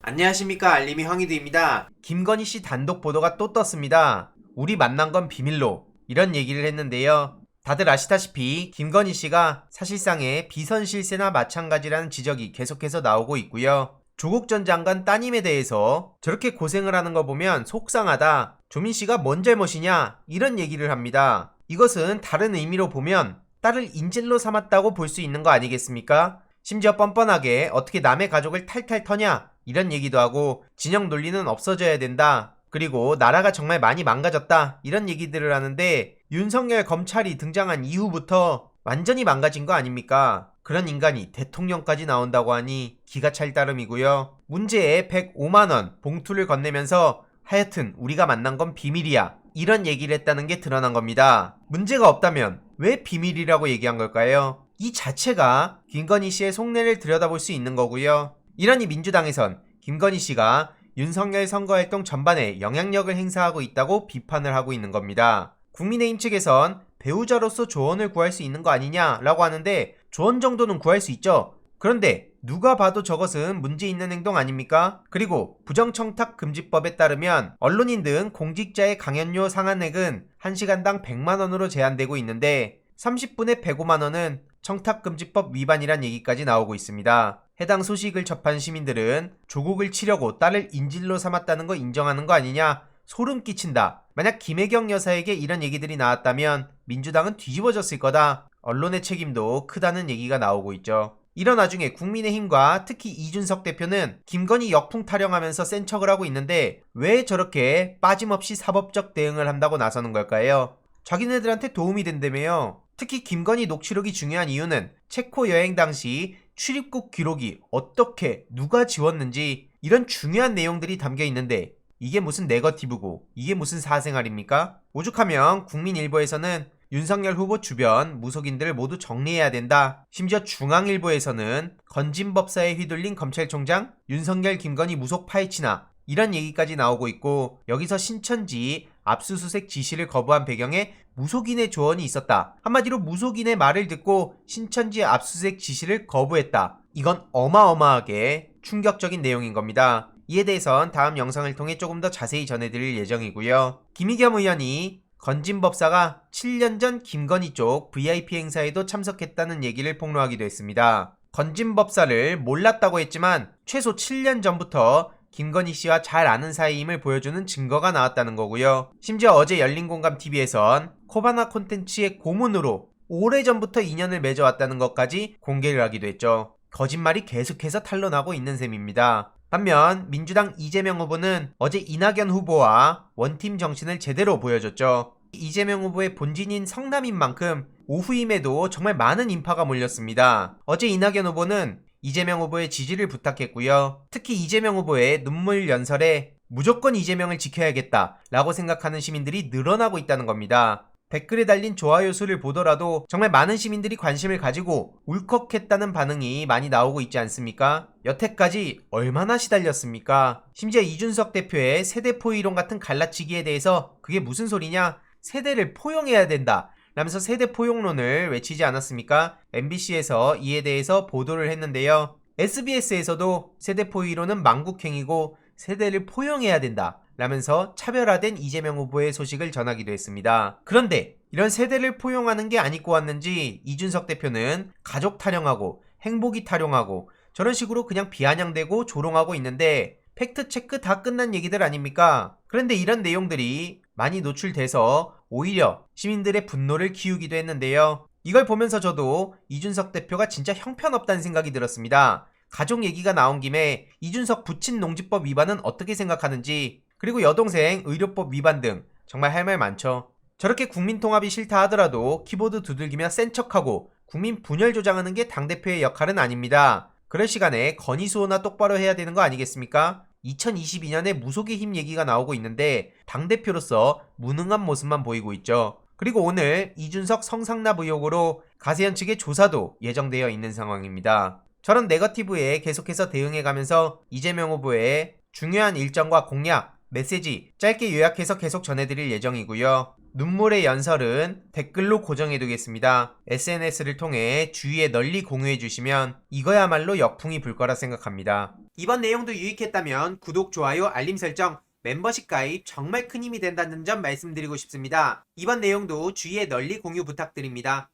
안녕하십니까, 알림이 황희두입니다. 김건희 씨 단독 보도가 또 떴습니다. 우리 만난 건 비밀로, 이런 얘기를 했는데요. 다들 아시다시피 김건희 씨가 사실상의 비선 실세나 마찬가지라는 지적이 계속해서 나오고 있고요. 조국 전 장관 따님에 대해서 저렇게 고생을 하는 거 보면 속상하다, 조민 씨가 뭔 잘못이냐, 이런 얘기를 합니다. 이것은 다른 의미로 보면 딸을 인질로 삼았다고 볼 수 있는 거 아니겠습니까? 심지어 뻔뻔하게 어떻게 남의 가족을 탈탈 터냐, 이런 얘기도 하고, 진영 논리는 없어져야 된다, 그리고 나라가 정말 많이 망가졌다, 이런 얘기들을 하는데, 윤석열 검찰이 등장한 이후부터 완전히 망가진 거 아닙니까? 그런 인간이 대통령까지 나온다고 하니 기가 찰 따름이고요. 문제에 105만원 봉투를 건네면서 하여튼 우리가 만난 건 비밀이야, 이런 얘기를 했다는 게 드러난 겁니다. 문제가 없다면 왜 비밀이라고 얘기한 걸까요? 이 자체가 김건희 씨의 속내를 들여다볼 수 있는 거고요. 이러니 민주당에선 김건희 씨가 윤석열 선거활동 전반에 영향력을 행사하고 있다고 비판을 하고 있는 겁니다. 국민의힘 측에선 배우자로서 조언을 구할 수 있는 거 아니냐라고 하는데, 조언 정도는 구할 수 있죠. 그런데 누가 봐도 저것은 문제 있는 행동 아닙니까? 그리고 부정청탁금지법에 따르면 언론인 등 공직자의 강연료 상한액은 1시간당 100만원으로 제한되고 있는데, 30분에 105만원은 청탁금지법 위반이란 얘기까지 나오고 있습니다. 해당 소식을 접한 시민들은 조국을 치려고 딸을 인질로 삼았다는 거 인정하는 거 아니냐, 소름 끼친다, 만약 김혜경 여사에게 이런 얘기들이 나왔다면 민주당은 뒤집어졌을 거다, 언론의 책임도 크다는 얘기가 나오고 있죠. 이런 와중에 국민의힘과 특히 이준석 대표는 김건희 역풍 타령하면서 센 척을 하고 있는데, 왜 저렇게 빠짐없이 사법적 대응을 한다고 나서는 걸까요? 자기네들한테 도움이 된다며요. 특히 김건희 녹취록이 중요한 이유는 체코 여행 당시 출입국 기록이 어떻게 누가 지웠는지, 이런 중요한 내용들이 담겨 있는데, 이게 무슨 네거티브고 이게 무슨 사생활입니까? 오죽하면 국민일보에서는 윤석열 후보 주변 무속인들을 모두 정리해야 된다, 심지어 중앙일보에서는 건진법사에 휘둘린 검찰총장, 윤석열 김건희 무속 파헤치나, 이런 얘기까지 나오고 있고, 여기서 신천지 압수수색 지시를 거부한 배경에 무속인의 조언이 있었다, 한마디로 무속인의 말을 듣고 신천지 압수수색 지시를 거부했다, 이건 어마어마하게 충격적인 내용인 겁니다. 이에 대해선 다음 영상을 통해 조금 더 자세히 전해드릴 예정이고요. 김의겸 의원이 건진법사가 7년 전 김건희 쪽 VIP 행사에도 참석했다는 얘기를 폭로하기도 했습니다. 건진법사를 몰랐다고 했지만 최소 7년 전부터 김건희 씨와 잘 아는 사이임을 보여주는 증거가 나왔다는 거고요. 심지어 어제 열린공감TV에선 코바나 콘텐츠의 고문으로 오래전부터 인연을 맺어왔다는 것까지 공개를 하기도 했죠. 거짓말이 계속해서 탄로나고 있는 셈입니다. 반면 민주당 이재명 후보는 어제 이낙연 후보와 원팀 정신을 제대로 보여줬죠. 이재명 후보의 본진인 성남인 만큼 오후임에도 정말 많은 인파가 몰렸습니다. 어제 이낙연 후보는 이재명 후보의 지지를 부탁했고요. 특히 이재명 후보의 눈물 연설에 무조건 이재명을 지켜야겠다 라고 생각하는 시민들이 늘어나고 있다는 겁니다. 댓글에 달린 좋아요 수를 보더라도 정말 많은 시민들이 관심을 가지고 울컥했다는 반응이 많이 나오고 있지 않습니까? 여태까지 얼마나 시달렸습니까? 심지어 이준석 대표의 세대포 이론 같은 갈라치기에 대해서 그게 무슨 소리냐? 세대를 포용해야 된다 라면서 세대 포용론을 외치지 않았습니까? MBC에서 이에 대해서 보도를 했는데요. SBS에서도 세대포 이론은 망국행위고 세대를 포용해야 된다 라면서 차별화된 이재명 후보의 소식을 전하기도 했습니다. 그런데 이런 세대를 포용하는 게 아니고 왔는지 이준석 대표는 가족 타령하고 행복이 타령하고 저런 식으로 그냥 비아냥대고 조롱하고 있는데, 팩트체크 다 끝난 얘기들 아닙니까? 그런데 이런 내용들이 많이 노출돼서 오히려 시민들의 분노를 키우기도 했는데요. 이걸 보면서 저도 이준석 대표가 진짜 형편없다는 생각이 들었습니다. 가족 얘기가 나온 김에 이준석 부친 농지법 위반은 어떻게 생각하는지, 그리고 여동생 의료법 위반 등 정말 할 말 많죠. 저렇게 국민 통합이 싫다 하더라도 키보드 두들기며 센 척하고 국민 분열 조장하는 게 당대표의 역할은 아닙니다. 그럴 시간에 건의수호나 똑바로 해야 되는 거 아니겠습니까? 2022년에 무속의 힘 얘기가 나오고 있는데 당대표로서 무능한 모습만 보이고 있죠. 그리고 오늘 이준석 성상납 의혹으로 가세현 측의 조사도 예정되어 있는 상황입니다. 저런 네거티브에 계속해서 대응해가면서 이재명 후보의 중요한 일정과 공약, 메시지 짧게 요약해서 계속 전해드릴 예정이고요. 눈물의 연설은 댓글로 고정해두겠습니다. SNS를 통해 주위에 널리 공유해주시면 이거야말로 역풍이 불 거라 생각합니다. 이번 내용도 유익했다면 구독, 좋아요, 알림 설정, 멤버십 가입 정말 큰 힘이 된다는 점 말씀드리고 싶습니다. 이번 내용도 주위에 널리 공유 부탁드립니다.